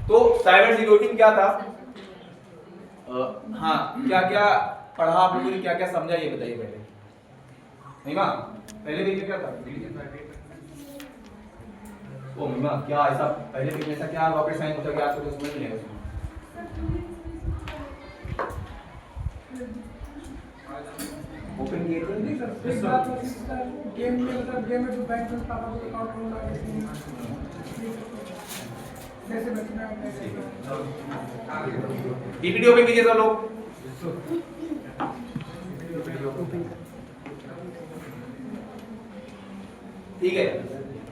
तो cyber security में क्या था? हाँ, क्या क्या पढ़ा आप लोगों ने, क्या क्या समझा, ये बताइए पहले। नहीं माँ, पहले पेज में क्या था? ओ मम्मा, क्या ऐसा पहले पेज में ऐसा क्या रॉकेट साइंस होता है कि आपको तो समझ नहीं आएगा उसमें? ओपन किए थे गेम में मतलब गेम में जो बैंक में पापा को अकाउंट होना कैसे बचना है पीपीटी ओपन कीजिए सब लोग। ठीक है,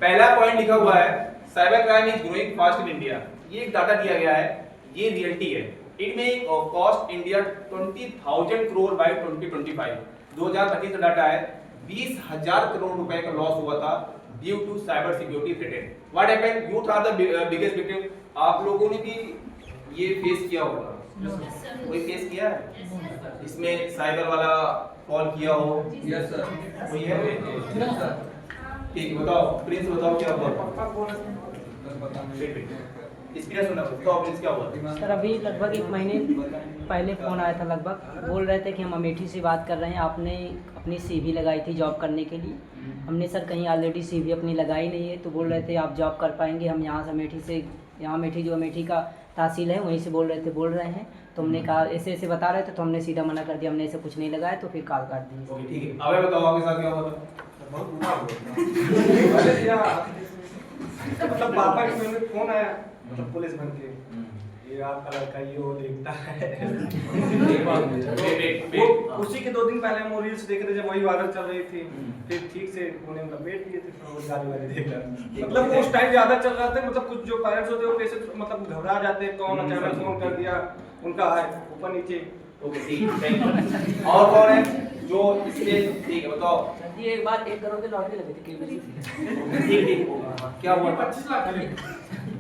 पहला पॉइंट लिखा हुआ है cyber crime is growing fast in India. ये एक डाटा दिया गया है, ये रियलिटी है। इट में कॉस्ट इंडिया 20,000 करोड़ बाय 2025। 2025 का डाटा है, 20,000 करोड़ रुपए का लॉस हुआ था due to cyber security threat. What happened? Youth are the biggest victim. आप लोगों ने भी ये फेस किया होगा, कोई फेस किया है इसमें साइबर वाला कॉल किया हो? Yes sir. कोई है? Yes sir. ठीक है, बताओ प्रिंस, बताओ क्या हुआ? एक्सपीरियंस होना, बताओ प्रिंस क्या हुआ? सर अभी लगभग 1 महीने पहले फ़ोन आया था, लगभग बोल रहे थे कि हम अमेठी से बात कर रहे हैं, आपने अपनी सीवी लगाई थी जॉब करने के लिए। हमने सर कहीं ऑलरेडी सीवी अपनी लगाई नहीं है, तो बोल रहे थे आप जॉब कर पाएंगे, हम यहाँ से अमेठी से, यहाँ अमेठी जो अमेठी का तहसील है वहीं से बोल रहे हैं। तो हमने कहा ऐसे ऐसे बता रहे थे, तो हमने सीधा मना कर दिया, हमने ऐसे कुछ नहीं लगाया, तो फिर कॉल काट दी। ओके ठीक है, अब बताओ आपके साथ क्या हुआ था? मतलब पापा के मेरे फोन आया, मतलब पुलिस बन के, ये आपका लड़का ये वो देखता है। वो उसी के 2 दिन पहले हम वो रील्स देख रहे थे जब वही वायरल चल रही थी, फिर ठीक से उन्हें मतलब वेट किए थे, फिर वो गाली वाली देख रहा। मतलब वो उस टाइम ज्यादा चल रहा था, मतलब कुछ जो पेरेंट्स होते हैं वो कैसे मतलब घबरा जाते हैं, कौन अचानक फोन कर दिया, उनका है ऊपर नीचे। ओके ठीक है, और कौन है जो इसके? ठीक है बताओ। जी एक बार 1 करोड़ की लॉटरी लगी थी केबीसी से। ठीक ठीक, क्या हुआ? 25 लाख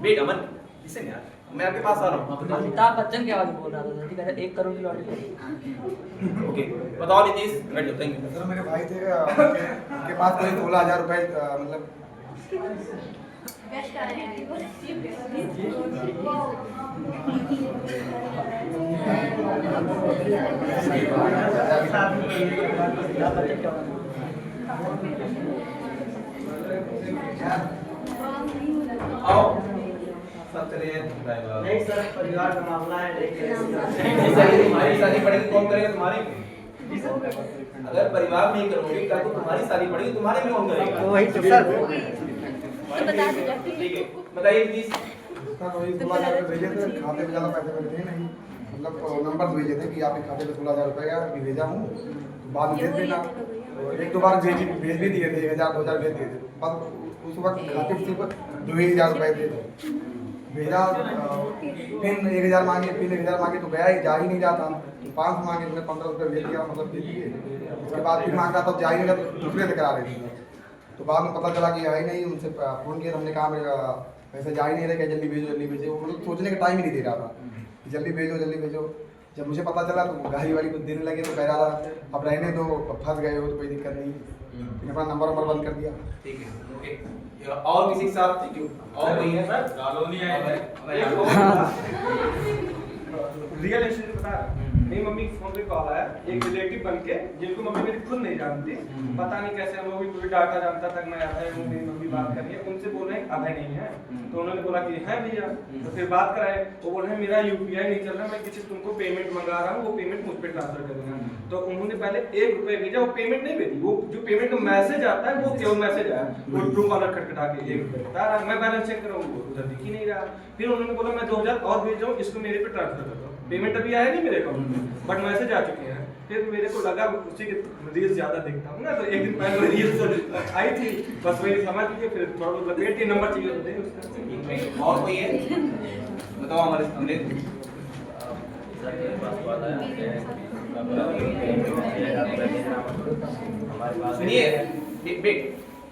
वेट अमन, लिसन यार, मैं आपके पास आ रहा हूँ। अमिताभ बच्चन की आवाज बोल रहा था कि कहता 1 करोड़ की लॉटरी लगी। ओके बताओ नीतीश। बैठ जाओ, थैंक यू। सर मेरे भाई थे, उनके पास कोई 16,000 रुपए मतलब आओ सब चले ड्राइवर। नहीं सर, परिवार का मामला है, तुम्हारी शादी पड़ेगी कौन करेगा? तुम्हारे। अगर परिवार में ही करोगे क्या तो तुम्हारी शादी पड़ेगी, तुम्हारे में कौन करेगा? तो वही तो सर। ठीक है, बताइए प्लीज। उसका वही 16,000 रुपए भेजे थे, खाते में ज़्यादा पैसे मेरे थे नहीं, मतलब नंबर भेजे थे कि आपके खाते में 16,000 रुपए का अभी भेजा हूँ, बाद में भेज देना। तो 1-2 बार भेज भी दिए थे, 1,000 2,000 भेज दिए थे, पर उस वक्त खाते में सिर्फ 2,000 रुपए थे। भेजा, फिर 1,000 मांगे, फिर 1,000 मांगे तो गया ही, जा ही नहीं जाता। 500 मांगे, मैंने 15 रुपये भेज दिया, मतलब दे दिए। उसके बाद फिर मांगा तब जा ही नहीं, तो दूसरे से करा रहे थे। तो बाद में पता चला कि है ही नहीं, उनसे फ़ोन किया, हमने कहा मेरा पैसे जा ही नहीं रहे, क्या जल्दी भेजो जल्दी भेजो, मतलब सोचने का टाइम ही नहीं दे रहा था, जल्दी भेजो जल्दी भेजो। जब मुझे पता चला तो गाड़ी वाली कुछ देने लगे, तो कह रहा था अब रहने दो, फंस गए हो तो कोई दिक्कत नहीं। फिर अपना नंबर बंद कर दिया। ठीक है, ओके। और किसी के साथ? Thank you. और कोई है? कॉलोनी आए रियल एस्टेट बता रहा। मेरी मम्मी के फोन पे कॉल आया, एक रिलेटिव बन के, जिनको मम्मी मेरी खुद नहीं जानती, पता नहीं कैसे हम लोग भी पूरी डाटा जानता था, मैं आता है मेरी मम्मी बात कर रही है, उनसे बोल रहे हैं अभय नहीं है, तो उन्होंने बोला कि है भैया, तो फिर बात कराए, वो बोल रहे हैं मेरा यूपीआई नहीं चल रहा, मैं किसी तुमको पेमेंट मंगा रहा हूँ, वो पेमेंट मुझ पर ट्रांसफर कर देना। तो उन्होंने पहले 1 रुपये भेजा, वो पेमेंट नहीं भेजी, वो जो पेमेंट का मैसेज आता है वो केवल मैसेज आया, वो ट्रू कॉलर खटखटा के 1 रुपये बता रहा, मैं बैलेंस चेक कर रहा हूँ, उधर दिख ही नहीं रहा। फिर उन्होंने बोला मैं 2,000 और भेज रहा हूँ, इसको मेरे पे ट्रांसफर कर दो, पेमेंट अभी आया नहीं मेरे अकाउंट में, बट मैसेज आ चुके हैं। फिर मेरे को लगा उसी के रील्स ज्यादा देखता हूँ ना, तो एक दिन पहले रील्स आई थी, बस वही समझ लीजिए, फिर थोड़ा बहुत लपेट के नंबर चाहिए होते हैं उसका। और कोई है? बताओ हमारे हमने सुनिए,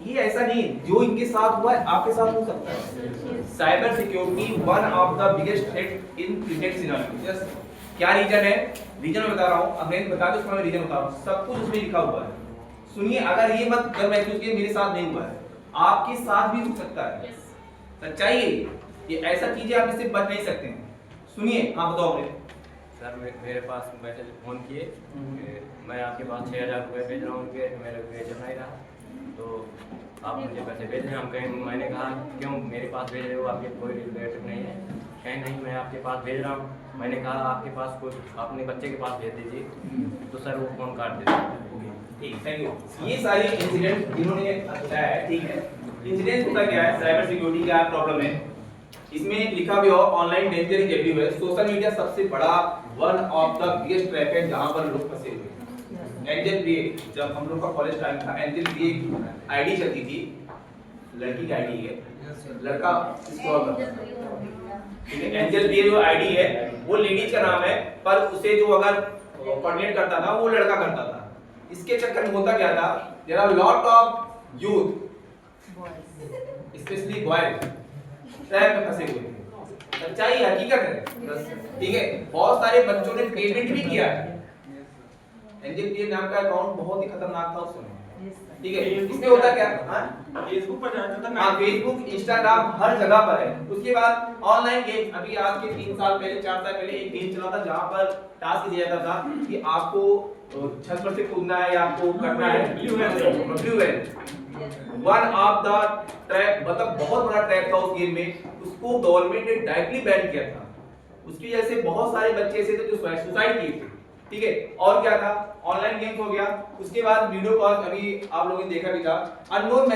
ये ऐसा नहीं, जो इनके साथ हुआ है आपके साथ हो सकता है। Cyber security one of the biggest threat in cricket scenario. क्या रीजन है? रीजन मैं बता रहा हूँ, अगेन बता दो, उसका मैं रीजन बता रहा हूँ, सब कुछ उसमें लिखा हुआ है। सुनिए, अगर ये मत कर महसूस किए मेरे साथ नहीं हुआ है, आपके साथ भी हो सकता है। सच्चाई है, ये ऐसा चीजें आप इससे बच नहीं सकते हैं। सुनिए, हाँ बताओ मुझे। सर मेरे पास मैसेज फ़ोन किए कि मैं आपके पास 6,000 रुपये भेज रहा हूँ, उनके मेरे भेज नहीं रहा, तो आप मुझे पैसे भेज रहे हैं। हम कहीं, मैंने कहा क्यों मेरे पास भेज रहे हो, आपके कोई रिलेटिव नहीं है? कहीं नहीं, मैं आपके पास भेज रहा हूँ। मैंने कहा आपके पास कोई अपने बच्चे के पास भेज दीजिए, तो सर वो फ़ोन काट देते। ठीक, थैंक यू। ये सारी इंसिडेंट जिन्होंने बताया है, ठीक है। इंसिडेंट होता क्या है, साइबर सिक्योरिटी का प्रॉब्लम है। इसमें लिखा भी हो online danger is everywhere. Social media सबसे बड़ा one of the biggest trap है जहां पर लोग फंसे हुए हैं। एंजल बी, जब हम लोग का कॉलेज टाइम था, एंजल बी आईडी चलती थी, लड़की की आईडी है, लड़का स्क्रॉल करता है, ठीक है। एंजल बी जो आईडी है वो लेडीज का नाम है, पर उसे जो अगर कोऑर्डिनेट करता था वो लड़का करता था। इसके चक्कर में होता क्या था, there are lot of youth specially boys trap में फंसे हुए थे। सच्चाई हकीकत है, ठीक है। बहुत सारे बच्चों ने पेमेंट भी किया है। एंजल बी नाम का अकाउंट बहुत ही खतरनाक था उस समय, ठीक है। इसमें होता क्या, हां फेसबुक पर जाता था, हाँ फेसबुक, इंस्टाग्राम हर जगह पर है। उसके बाद ऑनलाइन गेम, अभी आज के 3 साल पहले 4 साल पहले एक गेम चला था जहां पर टास्क दिया जाता था कि आपको छत पर से कूदना है या आपको करना है blue whale. One of the trap, मतलब बहुत बड़ा ट्रैप था उस गेम में। उसको गवर्नमेंट ने डायरेक्टली बैन किया था। उसकी वजह से बहुत सारे बच्चे ऐसे थे जो सुसाइड किए थे, ठीक है। और क्या था, ऑनलाइन गेम्स हो गया। उसके बाद वीडियो कॉल, अभी आप लोगों ने देखा भी था, अननोन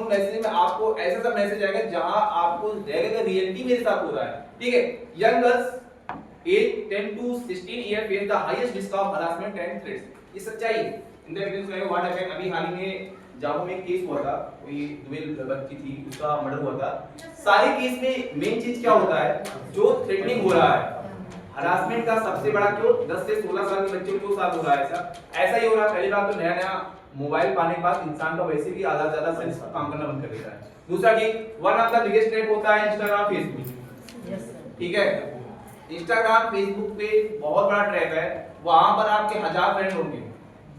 मैसेज में आपको ऐसा सा मैसेज आएगा जहां आपको लगेगा रियलिटी मेरे साथ हो रहा है, ठीक है। Young girls age 10 to 16 year face the highest risk of harassment and threats. ये सच्चाई है। इन द एविडेंस में व्हाट हैपेंड, अभी हाल ही में जामो में केस हुआ था, कोई दुबेल बच्ची थी, उसका मर्डर हुआ था। सारे केस में मेन चीज क्या होता है, जो थ्रेटनिंग हो रहा है, हरासमेंट का सबसे बड़ा क्यों 10 से 16 साल के बच्चों के साथ हो रहा है। ऐसा ही हो रहा है। पहली बात तो नया मोबाइल पाने के बाद इंसान का वैसे भी आधा ज्यादा सेंस काम करना बंद कर देता है। दूसरा कि one of the biggest trap होता है इंस्टाग्राम फेसबुक, ठीक है। इंस्टाग्राम फेसबुक पे बहुत बड़ा ट्रैप है। वहां पर आपके 1000 फ्रेंड होंगे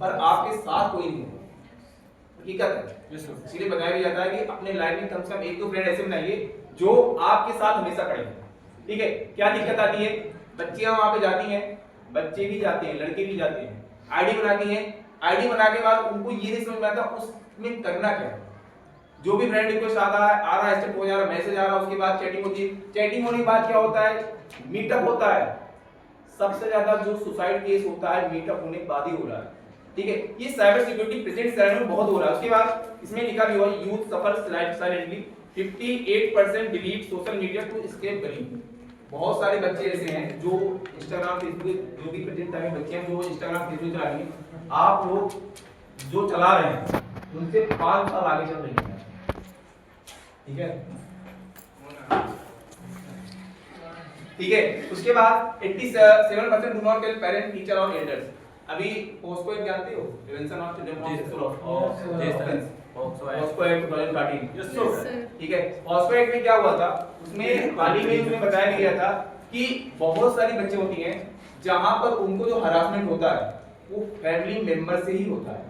पर आपके साथ कोई नहीं होगा, हकीकत है। इसलिए बताया भी जाता है कि अपने लाइफ में कम से कम 1-2 फ्रेंड ऐसे बनाइए जो आपके साथ हमेशा खड़े हैं, ठीक है। क्या दिक्कत आती है, बच्चियां वहां पे जाती हैं, बच्चे भी जाते हैं, लड़के भी जाते हैं, आईडी बनाती हैं। आईडी बना के बाद उनको ये नहीं समझ में आता उसमें करना क्या है। जो भी फ्रेंड रिक्वेस्ट आ रहा है, स्टेप हो जा रहा है, मैसेज आ रहा है, उसके बाद चैटिंग होती है। चैटिंग होने के बाद क्या होता है, मीटअप होता है। सबसे ज्यादा जो सुसाइड केस होता है मीटअप होने के बाद ही हो रहा है, ठीक है। ये साइबर सिक्योरिटी प्रेजेंट समय में बहुत हो रहा है। उसके बाद इसमें लिखा भी हुआ youth suffer silently, 58% delete social media to escape bullying. बहुत सारे बच्चे ऐसे हैं जो इंस्टाग्राम फेसबुक, जो भी प्रेजेंट टाइम बच्चे हैं जो इंस्टाग्राम फेसबुक चला रहे हैं, आप लोग जो चला रहे हैं उनसे 5 साल आगे चल रही हैं, ठीक है, ठीक है। उसके बाद 87% do not tell parent, teacher और एल्डर्स। अभी पोस्को एक जानते हो, prevention of sexual offence, POCSO act 2013, ठीक है। पोस्को एक्ट में क्या हुआ था, उसमें हाल ही में उसमें बताया गया था कि बहुत सारी बच्चे होती हैं जहां पर उनको जो हरासमेंट होता है वो फैमिली मेंबर से ही होता है,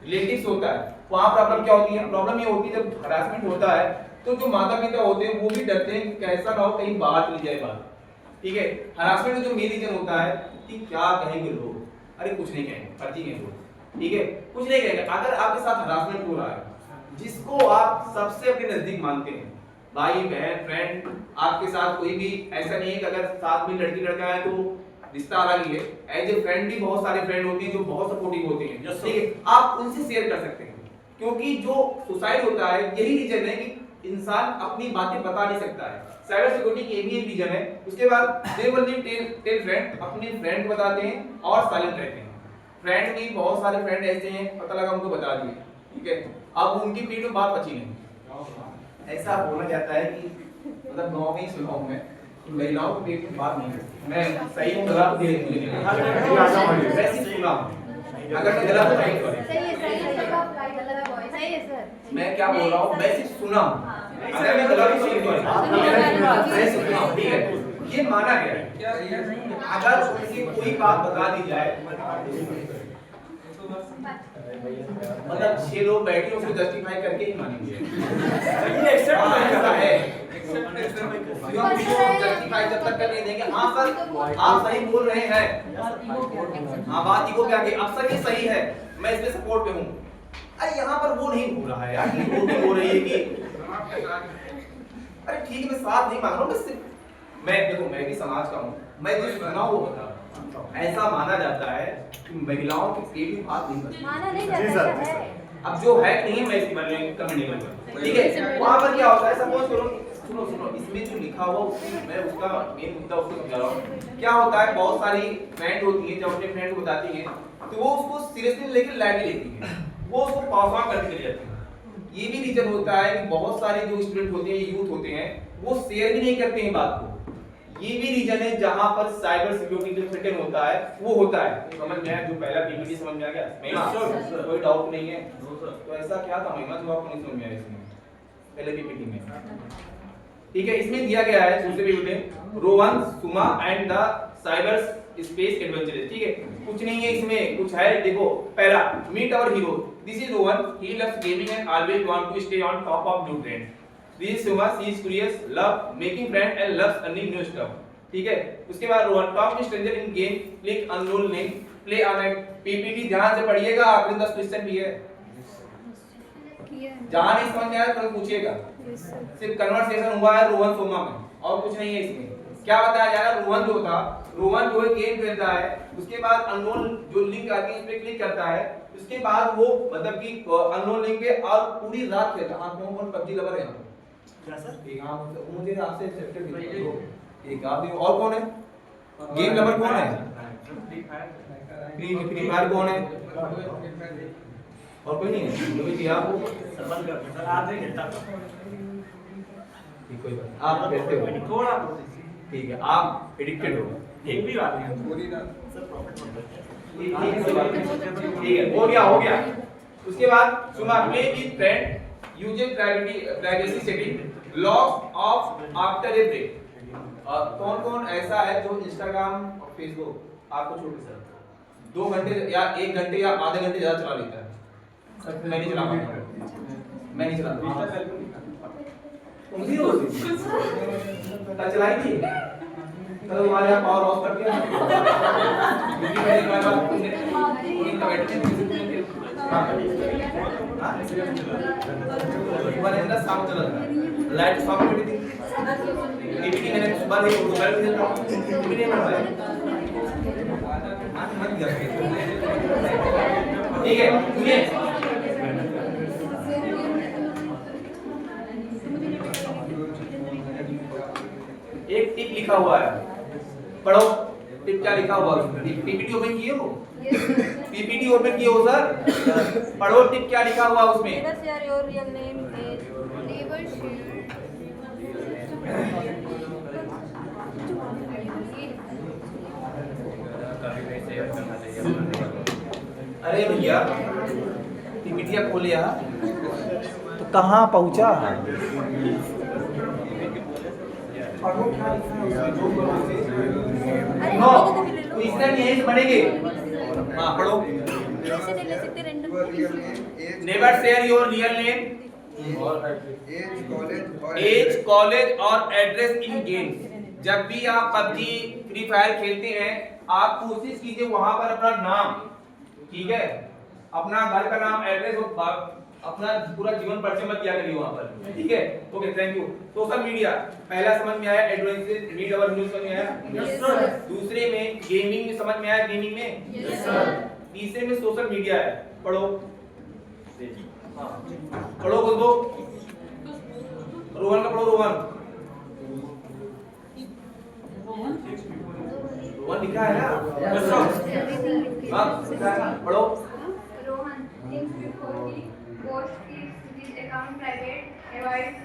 रिलेटिव्स होता है। वहां प्रॉब्लम क्या होती है, प्रॉब्लम ये होती है जब हरासमेंट होता है तो जो माता पिता होते हैं वो भी डरते हैं कि ऐसा ना हो कहीं बाहर चली जाए बात, ठीक है। हरासमेंट में जो मेन रीजन होता है कि क्या कहेंगे लोग, अरे कुछ नहीं कहेंगे, फर्जी है वो, ठीक है, कुछ नहीं कहेंगे। अगर आपके साथ हरासमेंट हो रहा है जिसको आप सबसे अपने नजदीक मानते हैं, भाई बहन फ्रेंड, आपके साथ कोई भी ऐसा नहीं है कि अगर साथ में लड़की लड़का है तो रिश्ता अलग ही है, एज ए फ्रेंड भी बहुत सारे फ्रेंड होते हैं जो बहुत सपोर्टिव होते हैं, ठीक है, आप उनसे शेयर कर सकते हैं। क्योंकि जो सुसाइड होता है यही रीजन है कि इंसान अपनी बातें बता नहीं सकता है। साइबर सिक्योरिटी की भी एक रीजन है। उसके बाद दे विल टेल फ्रेंड, अपने फ्रेंड को बताते हैं और साइलेंट रहते हैं। फ्रेंड भी बहुत सारे फ्रेंड ऐसे हैं, पता लगा उनको बता दिए, ठीक है, अब उनकी पीठ में बात बची नहीं। ऐसा बोला जाता है कि मतलब गांव में ही सुना हूं मैं, महिलाओं को पीठ में बात नहीं करती। मैं सही हूं गलत दे वैसे सुना हूं, अगर मैं गलत हूं मैं क्या बोल रहा हूं वैसे सुना हूं, अगर मैं गलत हूं वैसे सुना हूं, ठीक है, ये माना गया है। अगर किसी कोई बात बता दी जाए, मतलब 6 लोग बैठे उसको जस्टिफाई करके ही मानेंगे, ये एक्सेप्ट है, जस्टिफाई जब तक कर नहीं देंगे। हाँ सर, आप सही बोल रहे हैं। हाँ, बात इको पे आ गई। अब सर ये सही है, मैं इसमें सपोर्ट पे हूँ। अरे यहाँ पर वो नहीं हो रहा है यार, ये वो नहीं हो रही है कि अरे ठीक है, मैं साथ नहीं मांग रहा हूँ, मैं देखो, मैं भी समाज का हूँ, मैं जो सुना वो बता। ऐसा माना जाता है कि महिलाओं के पेट में बात नहीं बनती। माना नहीं जाता है। अब जो है नहीं है, मैं इसके बारे में कमेंट नहीं करूंगा, ठीक है। वहां पर क्या होता है, सपोज करो, सुनो सुनो, इसमें जो लिखा हुआ मैं उसका मेन मुद्दा उसको समझा रहा हूँ। क्या होता है, बहुत सारी फ्रेंड होती हैं, जब अपने फ्रेंड को बताती हैं तो वो उसको सीरियसली लेकर लाइटली लेती है, वो उसको पास ऑन करके चली जाती है। ये भी रीजन होता है कि बहुत सारे जो स्टूडेंट होते हैं, यूथ होते हैं, वो शेयर भी नहीं करते हैं बात को। ये भी रीजन है जहां पर साइबर सिक्योरिटी जो थ्रेटन होता है वो होता है। समझ में आया? जो पहला पीपीटी समझ में आ गया? कोई डाउट नहीं है? तो ऐसा क्या था महिमा जो आपको नहीं समझ में आया इसमें पहले पीपीटी में? ठीक है, इसमें दिया गया है दूसरे पीपीटी में Rohan Suma and the cyber space adventures. ठीक है, कुछ नहीं है इसमें, कुछ है। देखो, पहला, meet our hero, this is Rohan, he loves gaming and always want to stay on top of new trend. This is Suma, she is curious, love making friend and loves earning new stuff. ठीक है, उसके बाद Rohan talk to stranger in game, click unroll link, play on it. PPT ध्यान से पढ़िएगा, आखिरी 10 question भी है, जहां नहीं समझ में आया तो पूछिएगा। सिर्फ कन्वर्सेशन हुआ है रोहन सोमा में, और कुछ नहीं है इसमें। क्या बताया जा रहा है, रोहन जो था, रोहन जो है गेम खेलता है, उसके बाद अनरोल जो लिंक आती है उस पे क्लिक करता है, उसके बाद वो मतलब कि अनरोल लिंक पे और पूरी रात खेलता है। कौन कौन पबजी लवर है यहाँ पे? क्या सर? एक आप, मुझे आपसे चैप्टर दे दो, एक आप दो, और कौन है गेम लवर? कौन है फ्री फायर? कौन है? और कोई नहीं है? जो भी दिया आपको सर, आप नहीं खेलता, ठीक, कोई बात, आप खेलते हो थोड़ा, ठीक है, आप एडिक्टेड हो, एक भी बात नहीं पूरी ना सर, प्रॉफिट ठीक है, हो गया। उसके बाद Suma play with friend using privacy setting, log off after a break. कौन ऐसा है जो इंस्टाग्राम और फेसबुक आपको छोड़ के सर 2 घंटे या 1 घंटे या आधे घंटे ज्यादा चला लेता है? मैं नहीं चला पाता, मैं नहीं चला उसी रोज चलाई थी, तो हमारे यहाँ पावर ऑफ कर दिया। क्योंकि मैंने कहा बात उन्हें बैठने सुबह नहीं शाम चला था, लाइट शाम को थी, पीपीटी मैंने सुबह नहीं दोपहर में था, पीपीटी नहीं बन पाया। ठीक है, सुनिए, एक टिप लिखा हुआ है, पढ़ो टिप क्या लिखा हुआ है। पीपीटी ओपन किए हो? पीपीटी ओपन किए हो सर? पढ़ो टिप क्या लिखा हुआ उसमें। अरे भैया पीपीटी खोल लिया तो कहाँ पहुँचा? क्वेश्चन यहीं से बनेंगे। हाँ पढ़ो। Never share your real name, age, college और एड्रेस इन गेम। जब भी आप पबजी फ्री फायर खेलते हैं, आप कोशिश कीजिए वहां पर अपना नाम, ठीक है, अपना घर का नाम, एड्रेस, अपना पूरा जीवन परिचय मत दिया करिए वहां पर, ठीक है। Okay, thank you. Social media पहला समझ में आया, एडवेंचर रीड अवर न्यूज़ समझ में आया? Yes sir. दूसरे में गेमिंग में समझ में आया? गेमिंग में यस सर। तीसरे में सोशल मीडिया है, पढ़ो। हां पढ़ो, बोल दो रोहन का, पढ़ो रोहन लिखा है ना? Yes sir. हां पढ़ो। Rohan thinks before he post his account private, avoids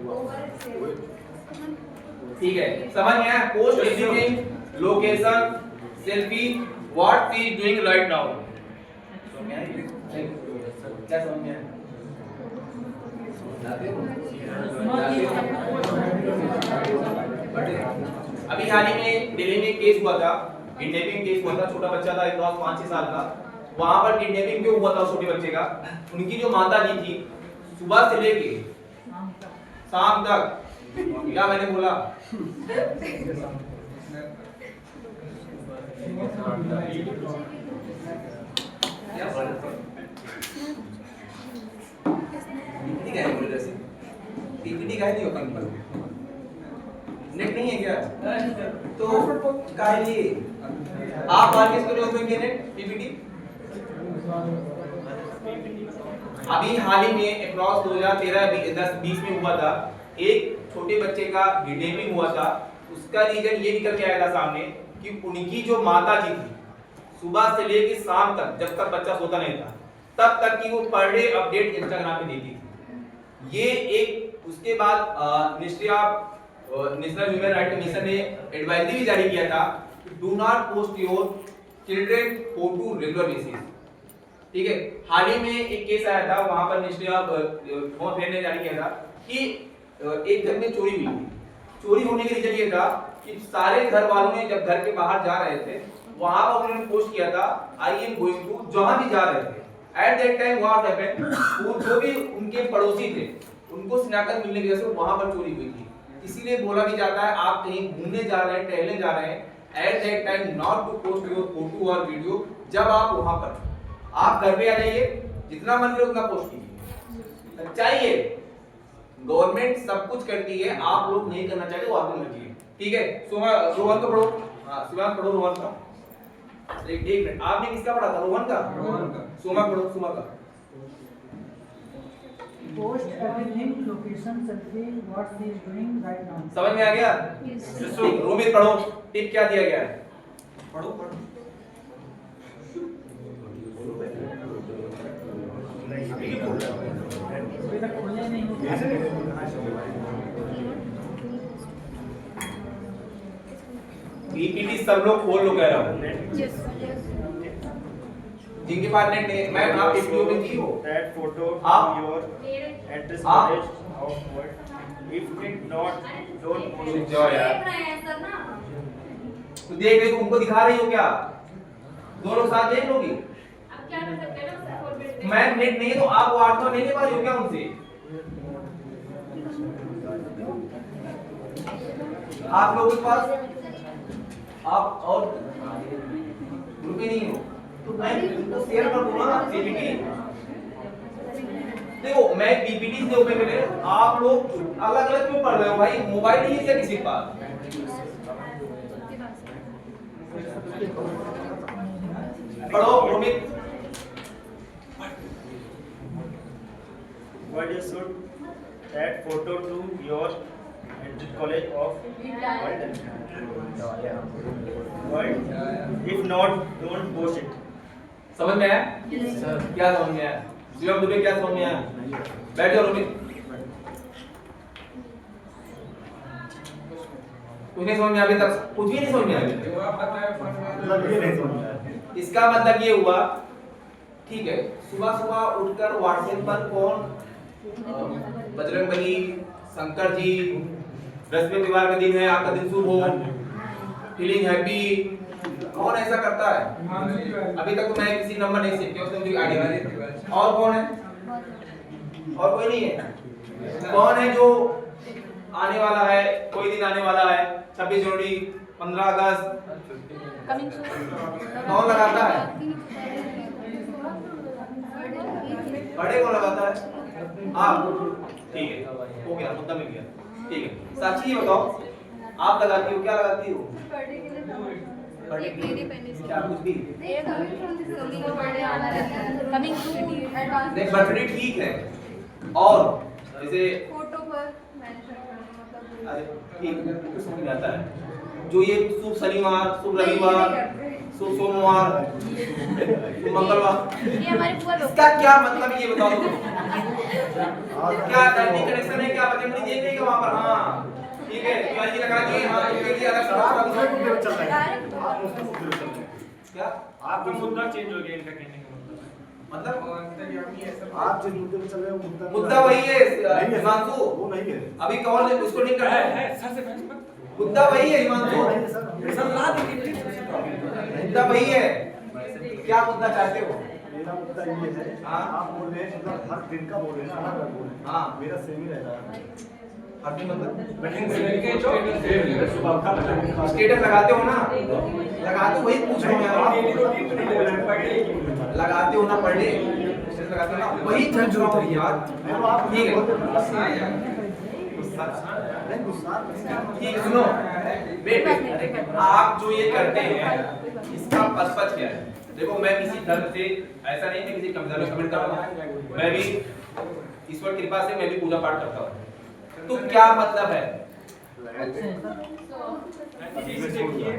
over sharing. ठीक है, समझ में आया? Post everything, location, selfie, what she is doing right now. समझ में आया? क्या समझ में आया? अभी हाल ही में दिल्ली में केस हुआ था, किडनैपिंग केस हुआ था, छोटा बच्चा था, 5-6 साल का। वहां पर किडनैपिंग क्यों हुआ था छोटे बच्चे का? उनकी जो माता जी थी, सुबह से लेके शाम तक क्या मैंने बोला? पीपीटी का है बोल जैसे पीपीटी का है नहीं ओपन पर नेट नहीं है क्या? तो का लिए आप आगे इसको जो ओपन किए नेट पीपीटी अभी हाल ही में अक्रॉस 2013-10-20 में हुआ था, एक छोटे बच्चे का किडनैपिंग हुआ था। उसका रीजन ये निकल के आया था सामने कि उनकी जो माता जी थी, सुबह से लेकर शाम तक जब तक बच्चा सोता नहीं था तब तक की वो पर डे अपडेट इंस्टाग्राम पे देती थी। ये एक उसके बाद ministry of national human right commission ने एडवाइजरी भी जारी किया था, do not post your children photo regular basis. ठीक है, हाल ही में एक केस आया था, वहां पर मिनिस्ट्री ऑफ होम अफेयर ने जारी किया था कि एक घर में चोरी हुई थी। चोरी होने का रीजन ये था कि सारे घर वालों ने जब घर के बाहर जा रहे थे वहां पर उन्होंने पोस्ट किया था आई एम गोइंग टू, जहां भी जा रहे थे eight that time what happened, वो जो भी उनके पड़ोसी थे उनको शिनाख्त मिलने की वजह से वहां पर चोरी हुई थी। इसीलिए बोला भी जाता है आप कहीं घूमने जा रहे हैं, टहलने जा रहे हैं, at that time not to post your photo और वीडियो। जब आप वहां पर आप घर पे आ जाइए, जितना मन करे उतना पोस्ट कीजिए। चाहिए गवर्नमेंट सब कुछ करती है, आप लोग नहीं करना चाहते वो आपकी मर्जी है। ठीक है, रोहन का पढ़ो। हाँ शिवांग पढ़ो रोहन का। एक मिनट, आपने किसका पढ़ा था? रोहन का। सोमा पढ़ो, सोमा का। Post everything, location, selfie, what he is doing right now. समझ में आ गया? ठीक, रोमित पढ़ो, टिप क्या दिया गया है? पढ़ो पढ़ो। पीपीटी सब लोग खोल लो कह रहा हूँ। जिनके पास नेट नहीं, मैं आप पीपीटी ओपन की हो? That photo आप? to your address आप? college of what? If it not, don't post it. जाओ यार। तो देख रहे हो, उनको दिखा रही हो क्या? दोनों साथ देख लोगी? मैं नेट नहीं है तो आप व्हाट्सएप नहीं ले पा रही हो क्या उनसे? आप लोगों के पास आप और ग्रुप ही नहीं हो तो मैं इनको शेयर कर दूंगा ना पीपीटी। देखो मैं पीपीटी से ओपन कर रहे हैं, आप लोग अलग अलग क्यों पढ़ रहे हो भाई? मोबाइल नहीं है क्या किसी के पास? पढ़ो Romit. What you should that photo to your address college of what? If not, don't post it. समझ में आया? क्या समझ में आया? शिवम दुबे क्या समझ में आया? बैठ जाओ रोमित। कुछ नहीं समझ में अभी तक? कुछ भी नहीं समझ में आया? इसका मतलब ये हुआ, ठीक है, सुबह सुबह उठकर व्हाट्सएप पर कौन बजरंगबली, शंकर जी, बृहस्पतिवार का दिन है, आपका दिन शुभ हो, फीलिंग हैप्पी, कौन ऐसा करता है? अभी तक तो मैं किसी नंबर नहीं सीख उसने मुझे आईडी दी। और कौन है? और कोई नहीं है। कौन है जो आने वाला है, कोई दिन आने वाला है, 26 जनवरी, 15 अगस्त, कौन लगाता है? बड़े कौन लगाता है? आप। ठीक है, हो गया, मुद्दा मिल गया। ठीक है, साक्षी ये बताओ, आप लगाती हो, क्या लगाती हो? क्या कुछ भी? नहीं, बर्थडे ठीक है, और जैसे फोटो पर मेंशन करना मतलब अरे ठीक है, कुछ समझ में आता है। जो ये शुभ शनिवार, शुभ रविवार, शुभ सोमवार, शुभ मंगलवार, ये हमारे पूरा लोग इसका क्या मतलब ये बताओ तुम? क्या कनेक्शन है क्या? बजट नहीं देख रही वहां पर? हाँ ठीक है, पीआईजी लगा दिए। हाँ इसके लिए अलग से क्या आपका मुद्दा चेंज हो गया इनका कहने का मतलब? आप जिस मुद्दे पे चल रहे हो मुद्दा वही है हिमांशु, वो नहीं है। अभी कौन है उसको नहीं करना है? सर से बहस मत मुद्दा वही है हिमांशु, सर ला देंगे मुद्दा वही है। क्या मुद्दा चाहते हो? मेरा मुद्दा ये है, हाँ। आप बोल रहे हैं मतलब हर दिन का बोल रहे हैं, अलग अलग बोल रहे हैं। हाँ। मेरा सेम ही रहता है। आदमी मतलब स्टेटस स्टेटस लगाते हो ना, लगाते हो, वही पूछ रहा हूँ यार आप। लगाते हो ना पर डे, स्टेटस लगाते हो ना, वही पूछ रहा हूँ यार। ठीक है ठीक है, सुनो वेट, आप जो ये करते हैं इसका पर्पस क्या है? देखो मैं किसी धर्म से ऐसा नहीं, मैं किसी कमजोर में कमेंट कर रहा हूँ, मैं भी ईश्वर कृपा से मैं भी पूजा पाठ करता हूँ, तो क्या मतलब है?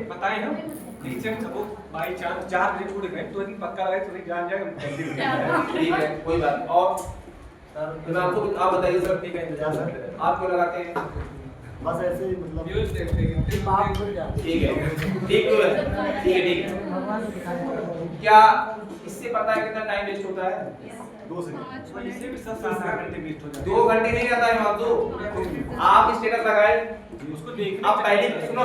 बताए ना नीचे हम सबको बाई चांस 4 बजे छोड़ गए तो दिन पक्का लगे तो जान जाएगा। ठीक है कोई बात। और मैं आपको आप बताइए सर, ठीक है इंतजार करते हैं, आप क्यों लगाते हैं? बस ऐसे ही मतलब ठीक है ठीक है ठीक है। क्या इससे पता है कितना टाइम वेस्ट होता है? 2 सेकंड इससे भी 7 घंटे वेस्ट हो जाते 2 घंटे नहीं जाता है मानतो। आप स्टेटस लगाए, उसको देख आप पहली सुनो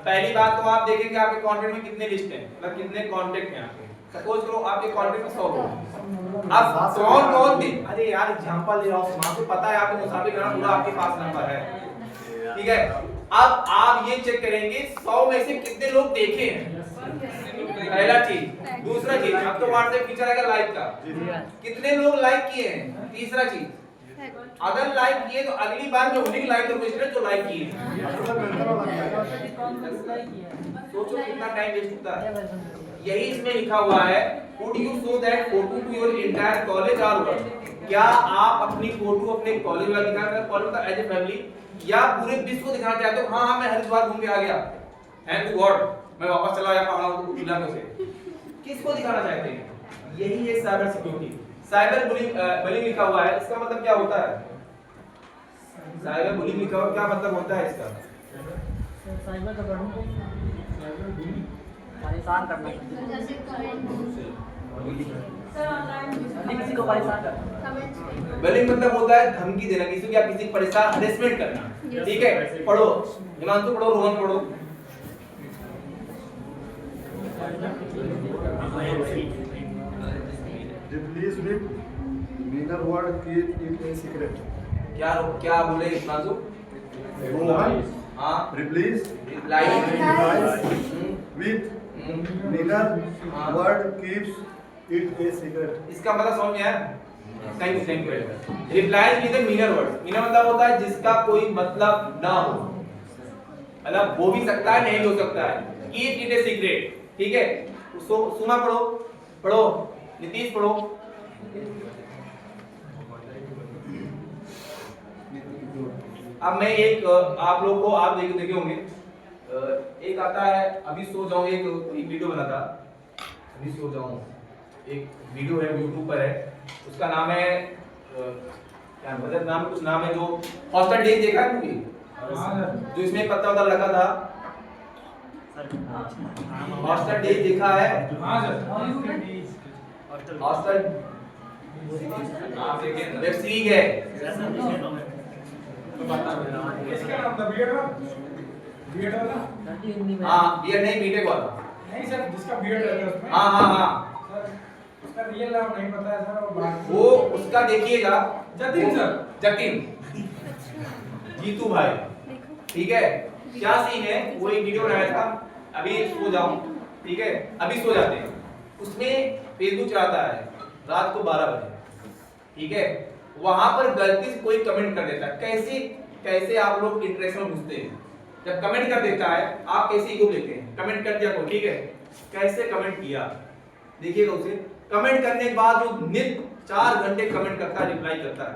पहली बात तो आप देखेंगे आपके कांटेक्ट में कितने लिस्ट हैं, मतलब कितने कांटेक्ट हैं आपके। सपोज करो आपके कांटेक्ट में 100 लोग, अब कौन थे? अरे यार एग्जांपल ले रहा हूं, आपको पता है आपके मुसाफिर करना पूरा आपके पास नंबर है, ठीक है। अब आप ये चेक करेंगे 100 में से कितने लोग देखे हैं, पहला चीज। दूसरा चीज, अब तो व्हाट्सएप फीचर आएगा लाइक का, कितने लोग लाइक किए हैं। तीसरा चीज, अगर लाइक किए तो अगली बार मैं उन्हीं लाइक करूंगा जो लाइक किए। सोचो कितना टाइम वेस्ट होता है। यही इसमें लिखा हुआ है, would you show that photo to your entire college or what? क्या आप अपनी फोटो अपने कॉलेज वाला दिखाना चाहते हो, कॉलेज का एज ए फैमिली, या पूरे विश्व को दिखाना चाहते हो? हाँ मैं हरिद्वार घूम के आ गया, थैंक यू गॉड, मैं वापस चला गया पहाड़ों इलाकों से। किसको दिखाना चाहते हैं? यही है साइबर सिक्योरिटी। साइबर बुलिंग लिखा हुआ है, इसका मतलब क्या होता है? साइबर बुलिंग लिखा हुआ क्या मतलब होता है इसका? साइबर का परेशान करना, किसी को परेशान करना। बुलिंग मतलब होता है धमकी देना, किसी को, आप किसी को परेशान, हरेसमेंट करना, ठीक है। पढ़ो हिमांशु, पढ़ो रोहन, पढ़ो। Replace with meaner word, keep it a secret. क्या बोले हिमांशु? रोहन, हाँ replace reply with meaner word, keeps it a secret. इसका मतलब समझ में आया? Thank you. Reply with a meaner word, meaner मतलब होता है जिसका कोई मतलब ना हो, मतलब हो भी सकता है नहीं भी हो सकता है। कीप इट ए सीक्रेट, ठीक है। सुमा पढ़ो नीतीश पढ़ो। अब मैं एक आप लोग को आप देखे होंगे, एक आता है अभी सो जाऊं, एक वीडियो बना था अभी सो जाऊं, एक वीडियो है YouTube पर है, उसका नाम है क्या मतलब नाम कुछ नाम है, जो हॉस्टल डेज देखा है मूवी, जो इसमें पता होता लगा था, हॉस्टल डेज देखा है? हॉस्टल वेब सीरीज है, इसका नाम था बीएड वाला। हाँ बीएड नहीं बीटेक वाला, नहीं सर, जिसका बीएड रहता है उसमें। हाँ सर उसका रियल नाम नहीं पता है सर, वो उसका देखिएगा, जतिन सर, जतिन जीतू भाई, ठीक है। क्या सीन है, वो एक वीडियो बनाया था अभी सो जाऊं, ठीक है, अभी सो जाते हैं, उसमें फेसबुक चलाता है रात को 12 बजे, ठीक है। वहां पर गलती से कोई कमेंट कर देता है, कैसे आप लोग इंटरेक्शन में घुसते हैं, जब कमेंट कर देता है आप कैसे ईगो लेते हैं, कमेंट कर दिया कोई, ठीक है, कैसे कमेंट किया देखिएगा उसे, कमेंट करने के बाद जो नित 4 घंटे कमेंट करता है, रिप्लाई करता है,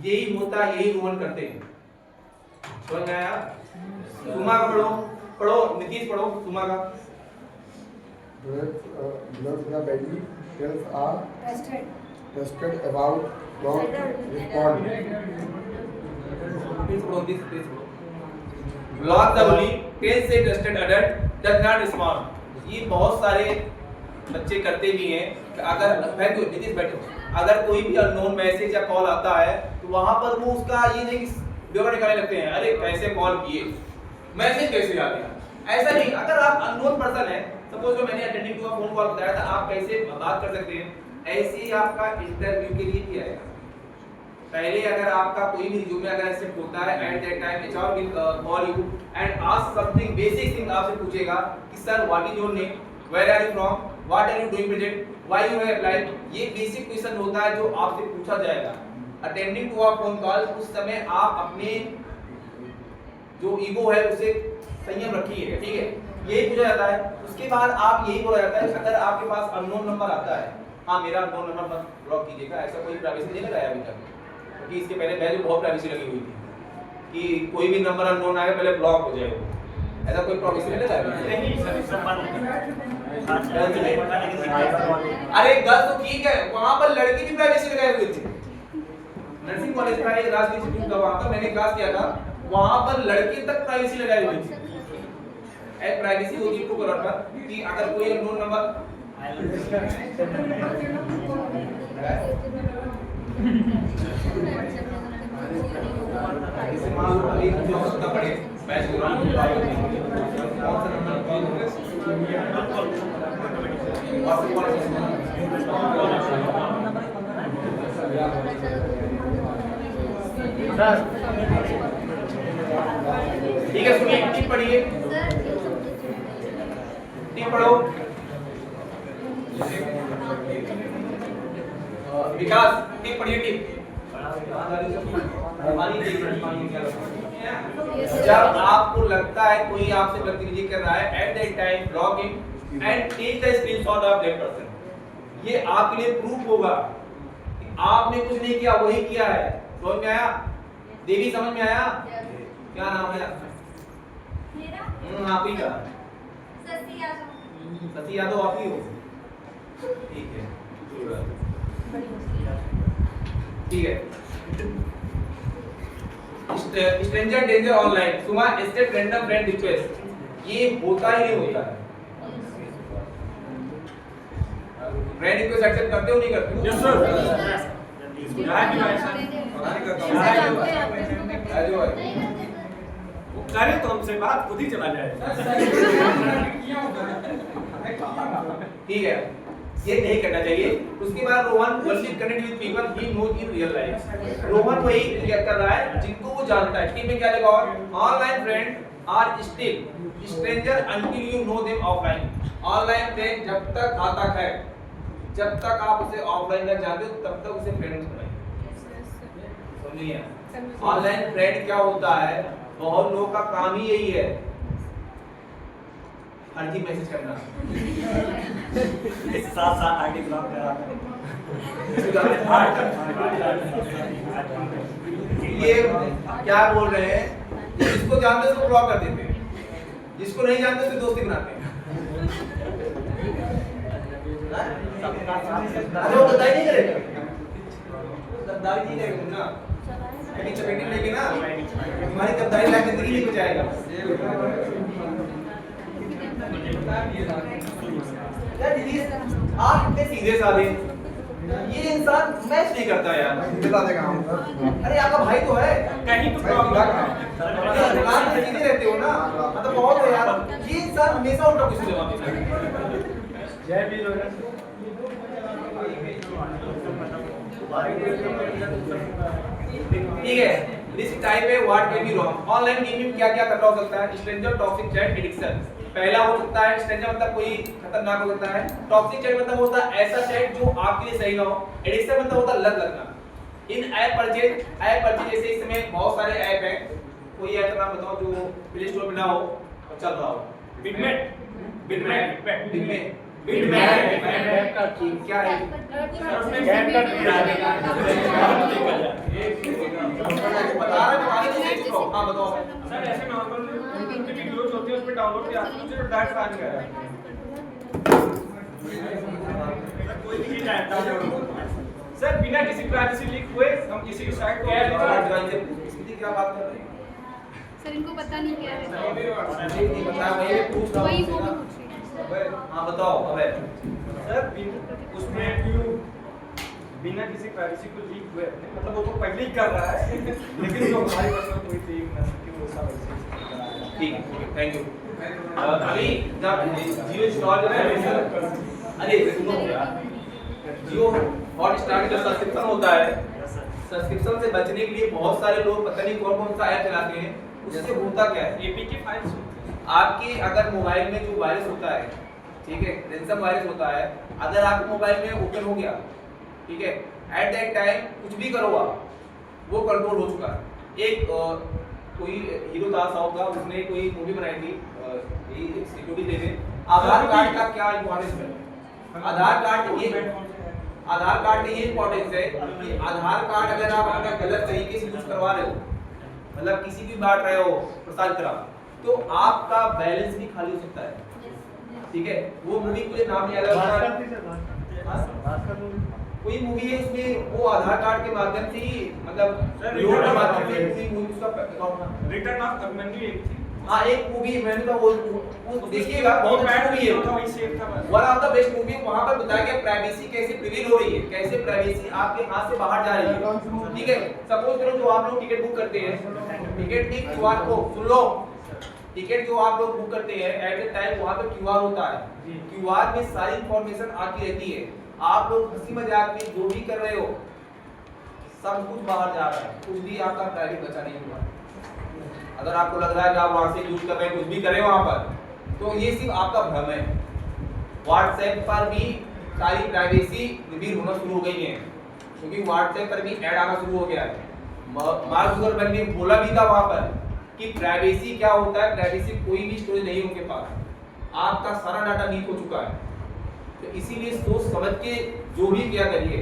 यही होता है, यही रोहन करते हैं, समझ में आया? सुमा का पढ़ो नीतीश पढ़ो सुमा का। Blood the belly tells are trusted about don't respond. Block the बुली 10 से trusted adult does not respond. ये बहुत सारे बच्चे करते भी हैं कि अगर नीतीश बैठो, अगर कोई भी अननोन मैसेज या कॉल आता है तो वहां पर वो उसका ये नहीं ब्यौरा निकालने लगते हैं, अरे कैसे कॉल किए, मैसेज कैसे आ गया, ऐसा नहीं। अगर आप अननोन पर्सन है, सपोज जो मैंने अटेंडिंग टू फोन कॉल बताया था, आप कैसे बात कर सकते हैं, ऐसे ही आपका इंटरव्यू के लिए किया है, पहले अगर आपका कोई भी रिज्यूमे अगर एक्सेप्ट होता है at that time HR will call you and ask something basic thing आपसे पूछेगा कि sir what is your name, where are you from, what are you doing present, why you have applied. ये basic question होता है जो आपसे पूछा जाएगा attending to a phone call. उस समय आप अपने जो ईगो है उसे संयम रखिए, ठीक है, यही पूछा जाता है। उसके बाद आप यही बोला जाता है अगर आपके पास अननोन नंबर आता है, हाँ मेरा अननोन नंबर मत ब्लॉक कीजिएगा, ऐसा कोई प्राइवेसी नहीं लगाया अभी तक, क्योंकि इसके पहले पहले बहुत प्राइवेसी लगी हुई थी कि कोई भी नंबर अननोन आएगा पहले ब्लॉक हो जाएगा, ऐसा कोई प्राइवेसी नहीं लगाया। नहीं सर, सब बात अरे गर्ल्स तो ठीक है, वहां पर लड़की भी प्राइवेसी लगाए हुए थे। नर्सिंग कॉलेज का एक राजकीय इंस्टीट्यूट का वहां पर मैंने क्लास किया था, वहां पर लड़की तक प्राइवेसी लगाई हुई थी। एक प्राइवेसी होती है टू करोड़ पर कि अगर कोई अननोन नंबर ठीक है, सुनिए टिप पढ़िए, टिप पढ़ो। विकास टिप पढ़िए, टिप। जब आपको लगता है कोई आपसे बदतमीजी कर रहा है at that time block him and take the screenshot of that person. ये आपके लिए प्रूफ होगा कि आपने कुछ नहीं किया, वही किया है। समझ में आया? देवी समझ में आया? क्या नाम है आपका? मेरा आप ही का सती यादव। सती यादव आप ही हो? ठीक है, ठीक है। Stranger danger online Suma state random friend request, ये होता ही नहीं होता है। फ्रेंड रिक्वेस्ट एक्सेप्ट करते हो नहीं करते हो? Yes sir. वो करे तो हमसे बात खुद ही चला जाए। ठीक है, ये नहीं करना चाहिए। उसके बाद Rohan once connect with people he knows in real life. Rohan वही क्लियर कर रहा है जिनको वो जानता है। टीम में क्या लिखा हुआ? Online friend are still stranger until you know them offline. Online friend जब तक घातक है, जब तक आप उसे ऑफलाइन न जानते हो तब तक उसे फ्रेंड बनाइए। समझिए, ऑनलाइन फ्रेंड क्या होता है? बहुत लोगों का काम ही यही है, फर्जी मैसेज करना, साथ साथ आईडी ब्लॉक करा। ये क्या बोल रहे हैं? जिसको जानते हैं उसको ब्लॉक कर देते हैं, जिसको नहीं जानते उससे दोस्ती बनाते हैं। अरे वो गद्दारी नहीं करेगा, गद्दारी नहीं करेगा ना, कहीं चपेटी लेके ना हमारी गद्दारी लाइफ जिंदगी नहीं बचाएगा। आप इतने सीधे साधे, ये इंसान मैच नहीं करता यार। अरे आपका भाई तो है, कहीं तो दुकान में सीधे रहते हो ना, मतलब बहुत है यार। ये इंसान हमेशा उल्टा कुछ जवाब देता है। जय वीर ठीक है, लिस्ट टाइप है what can be wrong. Online gaming में क्या-क्या खतरा हो सकता है? स्ट्रेंजर टॉक्सिक चैट एडिक्शन पहला हो सकता है। स्ट्रेंजर मतलब कोई खतरनाक हो सकता है। टॉक्सिक चैट मतलब होता है ऐसा चैट जो आपके लिए सही ना हो। एडिक्शन मतलब होता है लत लगना। इन ऐप परचेज जैसे इस समय बहुत सारे ऐप हैं, कोई ऐप का नाम बताओ जो प्ले स्टोर पे ना हो और चल रहा हो। बिटमेट का क्या है? बता हाँ बताओ। सर ऐसे नॉर्मल वीडियोस होती है उसमें डाउनलोड किया मुझे तो डायरेक्ट आ गया है। कोई भी चीज आता है सर बिना किसी प्राइवेसी लीक हुए हम किसी साइट को क्या बात कर रहे हैं? सर इनको पता नहीं क्या है। नहीं बता, मैं पूछ रहा वही वो हूँ। भी पूछ रही हूँ। हाँ बताओ। अबे सर उसमें बिना किसी प्राइवेसी को लीक हुए अपने मतलब वो तो पहले ही कर रहा है लेकिन जो हमारी पर्सनल कोई लीक ना सके वो सब ऐसे ठीक है, थैंक यू। अभी जब जियो इंस्टॉल अरे सुनो यार, जियो हॉटस्टार का सब्सक्रिप्शन होता है, सब्सक्रिप्शन से बचने के लिए बहुत सारे लोग पता नहीं कौन कौन सा ऐप चलाते हैं। उससे होता क्या है, एपीके फाइल्स आपके अगर मोबाइल में जो वायरस होता है, ठीक है, रैंसम वायरस होता है, अगर आपके मोबाइल में ओपन हो गया, ठीक है, एट दैट टाइम कुछ भी करो आप, वो कंट्रोल हो चुका है। एक कोई हीरो था साउथ का, उसने कोई मूवी बनाई थी, ये सिक्योरिटी देने आधार कार्ड का क्या इम्पोर्टेंस है। आधार कार्ड ये इम्पोर्टेंस है कि आधार कार्ड अगर आप अपना गलत तरीके से यूज करवा रहे हो, मतलब किसी भी बांट रहे हो प्रसाद करा, तो आपका बैलेंस भी खाली हो सकता है। ठीक है, वो मूवी मुझे नाम नहीं आ रहा, कोई मूवी है उसमें वो आधार कार्ड के माध्यम से ही, मतलब लोड के माध्यम से पूरी मूवी उसका अकाउंट, रिटर्न ऑफ अभिमन्यु एक थी। हाँ एक मूवी मैंने कहा वो देखिएगा, बहुत अच्छी मूवी है, वही सेफ था बस। One of the best movie. वहां पर बताया गया प्राइवेसी कैसे प्रिवील हो रही है, कैसे प्राइवेसी आपके हाथ से बाहर जा रही है। ठीक है, सपोज करो जो आप लोग टिकट बुक करते हैं, टिकट की क्यूआर को सुन लो, टिकट जो आप लोग बुक करते हैं एट ए टाइम वहां पे क्यूआर होता है, क्यूआर में सारी इंफॉर्मेशन आती रहती है। आप लोग हंसी मजाक में जो भी कर रहे हो सब कुछ बाहर जा रहा है, कुछ भी आपका प्राइवेट बचा नहीं हुआ। अगर आपको लग रहा है कि आप वहां से यूज कर रहे हैं, कुछ भी कर रहे हो वहां पर, तो ये सिर्फ आपका भ्रम है। व्हाट्सएप पर भी सारी प्राइवेसी रिवील होना शुरू हो गई है, क्योंकि व्हाट्सएप पर भी ऐड आना शुरू हो गया है। मार्क जुकरबर्ग ने बोला भी था वहां पर कि प्राइवेसी क्या होता है, प्राइवेसी कोई भी स्टोरेज नहीं है उनके पास, आपका सारा डाटा लीक हो चुका है। तो इसीलिए सोच समझ के जो भी किया करिए,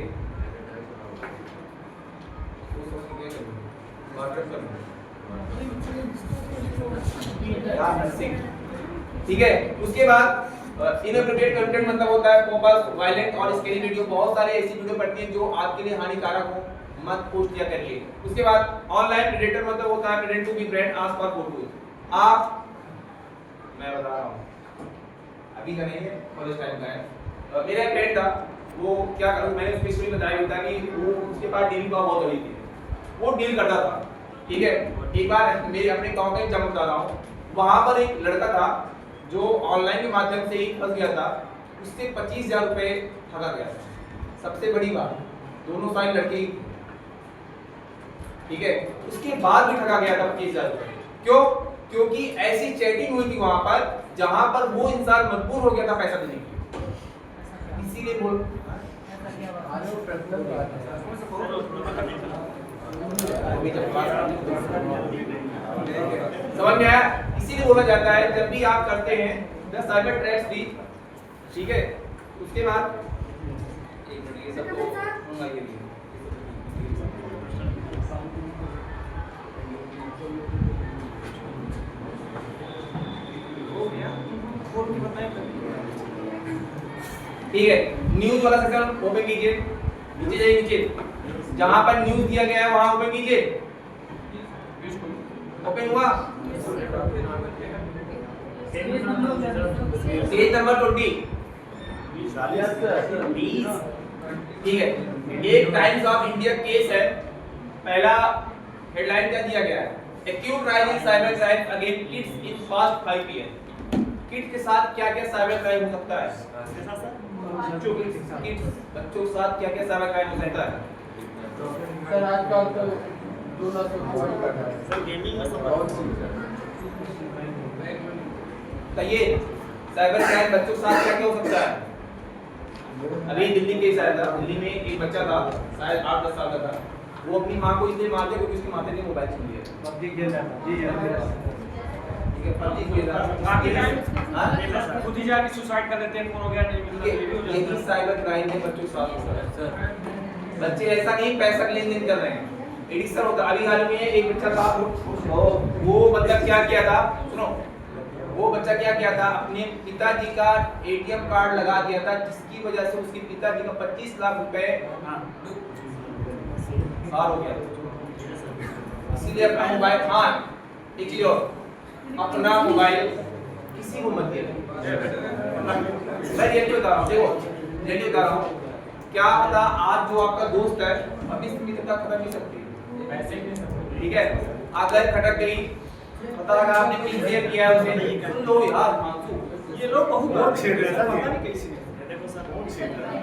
ठीक है। उसके बाद इनएप्रोप्रिएट कंटेंट मतलब होता है पोपस, वायलेंट और स्कैरी वीडियो, बहुत सारे ऐसी वीडियो पड़ती हैं जो आपके लिए हानिकारक हो, मत पोस्ट किया करिए। उसके बाद ऑनलाइन प्रेडेटर मतलब होता है pretend to be friend ask for photos. आप, मैं बता रहा हूं अभी का नहीं है, कॉलेज टाइम का है, मेरा एक फ्रेंड था, वो क्या करूं, मैंने उसको स्टोरी बताई होता कि वो उसके पास डील का बहुत बड़ी थी, वो डील करता था। ठीक है, एक बार मेरे अपने गांव का एग्जाम्पल बता रहा हूं, वहां पर एक लड़का था जो ऑनलाइन के माध्यम से ही फंस गया था, उससे 25,000 रुपए ठगा गया। सबसे बड़ी बात, दोनों साइड लड़की, ठीक है, उसके बाद भी ठगा गया था 25,000 रुपए। क्यों? क्योंकि ऐसी चैटिंग हुई थी वहां पर जहां पर वो इंसान मजबूर हो गया था पैसा देने के लिए। इसीलिए बोल समझ में आया? इसीलिए बोला जाता है जब भी आप करते हैं द साइबर ट्रैप्स फ्री, ठीक है, उसके बाद एक मिनट ये सब तो ठीक है। न्यूज वाला सेक्शन ओपन कीजिए, नीचे जाइए, नीचे जहां पर न्यूज दिया गया है वहां ओपन कीजिए। ओपन हुआ? पेज नंबर 20, ठीक है। एक टाइम्स ऑफ इंडिया केस है, पहला हेडलाइन क्या दिया गया है, acute rise in cyber crime against kids in past 5 year. Kids के साथ क्या क्या साइबर क्राइम हो सकता है? बच्चों के साथ क्या क्या साइबर क्राइम हो सकता है? सर आजकल तो 2 लाख कहिए साइबर क्राइम बच्चों के साथ क्या क्या हो सकता है? अभी दिल्ली केस आया था, दिल्ली में एक बच्चा था शायद 8-10 साल का था, वो अपनी माँ को इसलिए मार दिया क्योंकि उसकी माता ने मोबाइल छीन लिया। पबजी खेल रहा था। जी ठीक है, पबजी खेल रहा था, खुद ही जाके सुसाइड कर लेते हैं, फोन हो गया नहीं मिलता, ये भी हो ये जाता भी है। साइबर क्राइम है बच्चों के साथ होता है। बच्चे ऐसा नहीं पैसा का लेन देन कर रहे हैं, एडिक्शन होता है। अभी हाल में एक बच्चा था, वो मतलब क्या किया था, सुनो, वो बच्चा क्या किया था, अपने पिताजी का एटीएम कार्ड लगा दिया था, जिसकी वजह से उसके पिताजी का 25 लाख रुपए बाहर हो गया। इसीलिए अपना मोबाइल, हाँ एक चीज और, अपना मोबाइल किसी को मत देना। मैं रियलिटी बता रहा हूँ, देखो रियलिटी बता रहा हूँ, क्या पता आज जो आपका दोस्त है अभी इसकी मित्रता खत्म नहीं सकती, ठीक है, अगर खटक गई, पता लगा आपने कुछ शेयर किया है उसे, सुन लो यार मानसू, ये लोग बहुत छेड़ रहे हैं, पता नहीं कैसे। देखो सर, बहुत छेड़ रहे हैं।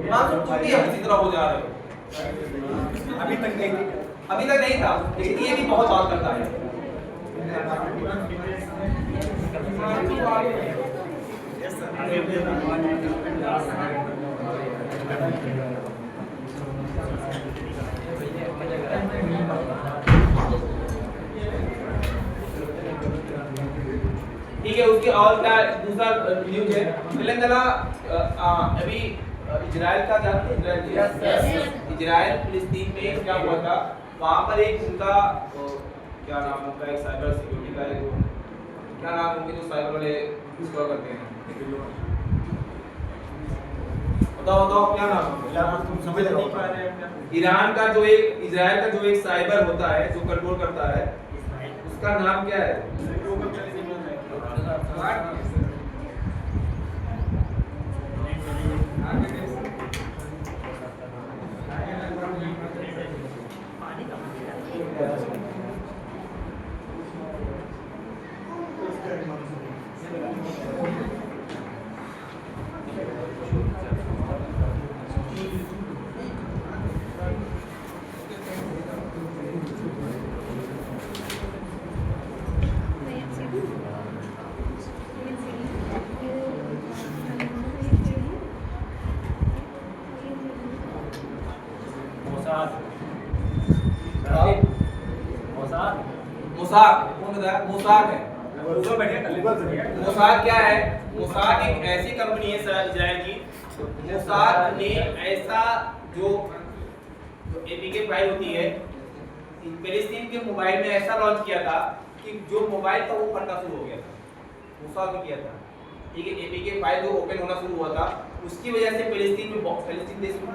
मानसू तुम भी हंसी तरह हो जा रहे हो। अभी तक नहीं थी। अभी तक नहीं था, लेकिन ये भी बहुत बात करता है। ठीक है, उसके और क्या दूसरा न्यूज है, तेलंगाना अभी इजराइल का जानते हैं, इजराइल फिलिस्तीन में क्या हुआ था, वहां पर एक उनका क्या नाम होता है, साइबर सिक्योरिटी का एक क्या नाम उनके जो साइबर वाले इसको करते हैं, बताओ क्या नाम है? तुम समझ नहीं पा रहे हैं। ईरान का जो एक इजराइल का जो एक साइबर होता है जो कंट्रोल करता है, उसका नाम क्या है? मोसाद, कौन बताया? मोसाद है। मोसाद क्या है? मोसाद एक ऐसी कंपनी है इजराइल की। मोसाद ने ऐसा जो एपीके फाइल होती है फिलिस्तीन के मोबाइल में ऐसा लॉन्च किया था कि जो मोबाइल था वो फटना शुरू हो गया था, मोसाद ने किया था। ठीक है, एपीके फाइल जो ओपन होना शुरू हुआ था, उसकी वजह से फिलिस्तीन में फिलिस्तीन देश में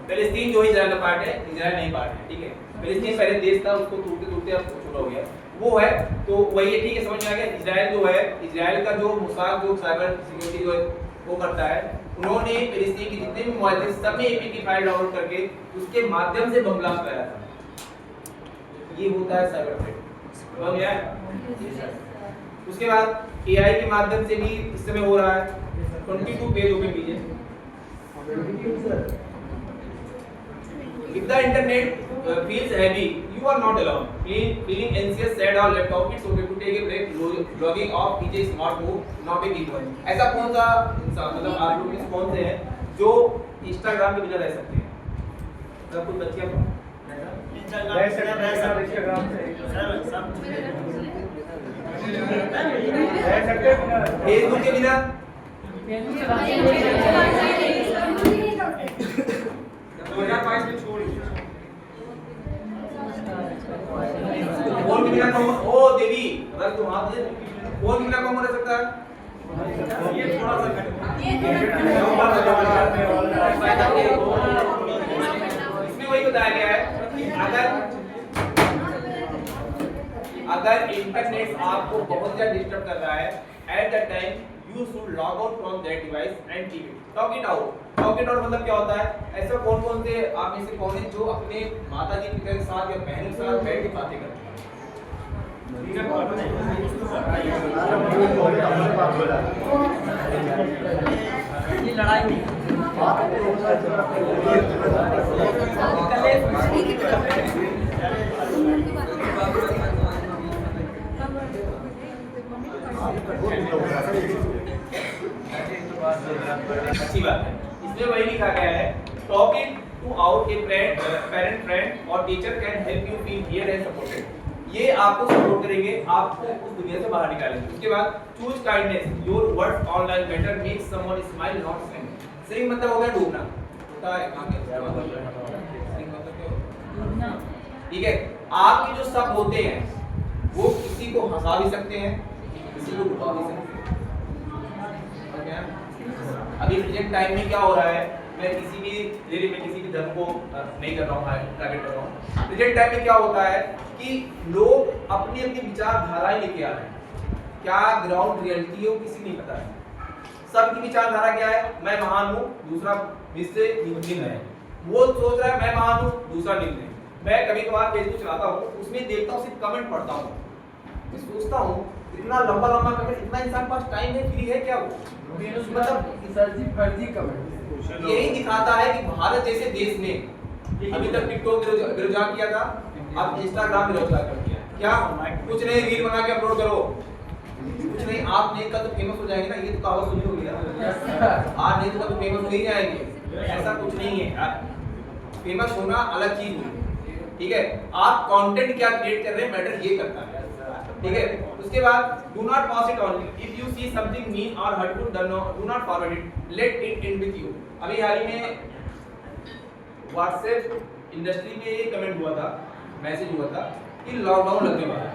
फिलिस्तीन जो इजराइल का पार्ट है, इजराइल नहीं पार्ट है। ठीक है, फिलिस्तीन पहले देश था, उसको टूटते टूटते अब छोटा हो गया, वो है। तो वही है, ठीक है, समझ में आ गया। इजराइल जो है, इजराइल का जो मोसाद जो साइबर सिक्योरिटी जो वो करता है, उन्होंने फिलिस्तीन की जितने भी मोबाइल थे सब में एपीके फाइल डाउनलोड करके उसके माध्यम से बम ब्लास्ट कराया था। ये होता है साइबर थ्रेट, समझ गया? उसके बाद एआई के माध्यम से भी इस समय हो रहा है। 22 पेज ओपन कीजिए। If the internet feels heavy, you are not alone. Feeling anxious, sad or left out, it's okay to take a break. Logging off is a smart move, not a big one. ऐसा कौन सा इंसान, मतलब आप लोग में कौन से हैं जो इंस्टाग्राम के बिना रह सकते हैं? मतलब कुछ बच्चे फेसबुक के बिना, फोन के बिना कौन, ओ देवी अगर तुम हाथ दे, फोन के बिना कौन रह सकता है? ये थोड़ा सा इसमें वही बताया गया है कि अगर इंटरनेट आपको बहुत ज्यादा डिस्टर्ब कर रहा है, at that time you should log out from that device and keep it. Talk it out. Talk it out मतलब क्या होता है? ऐसा कौन-कौन से आप में से कौन है जो अपने माताजी पिता के साथ या बहन के साथ बैठ के बातें करते हैं? ये लड़ाई नहीं अच्छी बात है। इसमें वही लिखा गया है, talk it to out a parent friend और teacher can help you feel heard and supported. ये आपको सपोर्ट करेंगे, आपको उस दुनिया से बाहर निकालेंगे। उसके बाद choose kindness, your words online better make someone smile not sing. Sing मतलब हो गया डूबना, होता है ठीक है। आपके जो शब्द होते हैं वो किसी को हंसा भी सकते हैं, किसी को डुबा भी सकते हैं। अभी प्रेजेंट टाइम में क्या हो रहा है, मैं किसी भी धर्म को नहीं कर रहा हूँ, टारगेट कर रहा हूँ। प्रेजेंट टाइम में क्या होता है कि लोग अपनी अपनी विचारधाराएं लेके आ रहे हैं, क्या ग्राउंड रियलिटी है वो किसी नहीं पता है। सबकी विचारधारा क्या है, मैं महान हूँ, दूसरा मुझसे निम्न है। वो सोच रहा है मैं महान हूँ, दूसरा निम्न है। मैं कभी कभार फेसबुक चलाता हूँ, उसमें देखता हूँ, सिर्फ कमेंट पढ़ता हूँ, मैं सोचता हूँ इतना लंबा लंबा कमेंट, इतना इंसान के पास टाइम है, फ्री है क्या वो? मतलब सर जी फर्जी कमेंट यही दिखाता है कि भारत जैसे देश ने अभी तक टिकटॉक बेरोजगार किया था, अब इंस्टाग्राम बेरोजगार कर दिया। क्या कुछ नहीं, रील बना के अपलोड करो, कुछ नहीं, आप नहीं कल तो फेमस हो जाएंगे ना, ये तो कहावत सुनी होगी ना, आज नहीं तो कल तो फेमस हो ही जाएंगे। ऐसा कुछ नहीं है यार, फेमस होना अलग चीज है, ठीक है, आप कंटेंट क्या क्रिएट कर रहे हैं मैटर ये करता है, ठीक है। उसके बाद do not pass it on, if you see something mean और hurtful do not forward it, let it end with you. अभी हाल ही में व्हाट्सएप इंडस्ट्री में ये कमेंट हुआ था, मैसेज हुआ था कि लॉकडाउन लगने वाला है,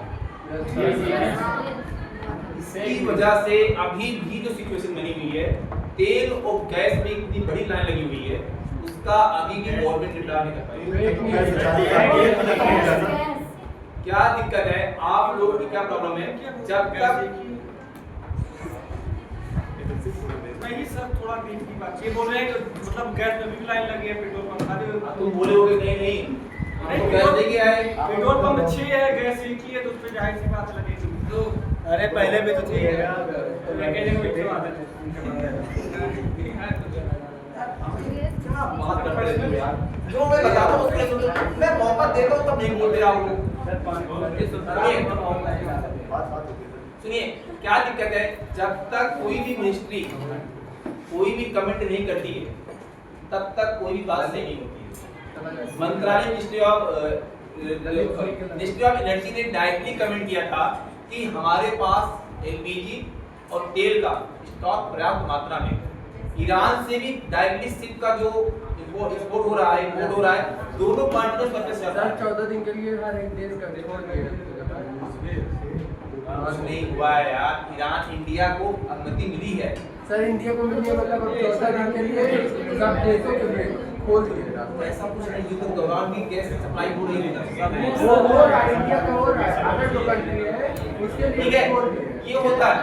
इसकी वजह से अभी भी जो सिचुएशन बनी हुई है, तेल और गैस में इतनी बड़ी लाइन लगी हुई है, उसका अभी भी गवर्नमेंट रिप्लाई नहीं कर पाई। क्या दिक्कत है, आप लोगों की क्या प्रॉब्लम है? जब तक नहीं सर, थोड़ा बीच की बात, ये बोल रहे हैं कि मतलब गैस में भी लाइन लगी है, पेट्रोल पंप खाली तुम बोले होगे नहीं नहीं हमको गैस लेके आए, पेट्रोल पंप 6 है, गैस 1 ही है, तो उस पे जाहिर सी बात लगेगी। तो अरे पहले भी तो थी। मैकेनिक में क्यों आते थे? क्या बात कर रहे हो यार, जो मैं बताता हूँ उसके लिए मैं मौका देता हूँ तब नहीं बोल रहा हूँ। सुनिए क्या दिक्कत है, जब तक कोई भी मिनिस्ट्री कोई भी कमेंट नहीं करती है तब तक कोई भी बात नहीं होती है। मंत्रालय मिनिस्ट्री ऑफ एनर्जी ने डायरेक्टली कमेंट किया था कि हमारे पास एलपीजी और तेल का स्टॉक पर्याप्त मात्रा में, ईरान से भी डायरेक्टली शिप का जो एक्सपोर्ट हो रहा है, दोनों कंटिन्यूअस परपस से सर 14 दिन के लिए हर एक देश का रिकॉर्ड कुछ नहीं हुआ है यार, ईरान इंडिया को अनुमति मिली है। सर इंडिया को मिलने मतलब 14 दिन के लिए सब देशों के लिए खोल दिए रास्ते। ऐसा कुछ नहीं, युद्ध के दौरान भी गैस सप्लाई हो रही है, वो हो रहा है, इंडिया का हो रहा है, अदर जो कंट्री है उसके लिए ठीक है, खोल दिए। ये होता है।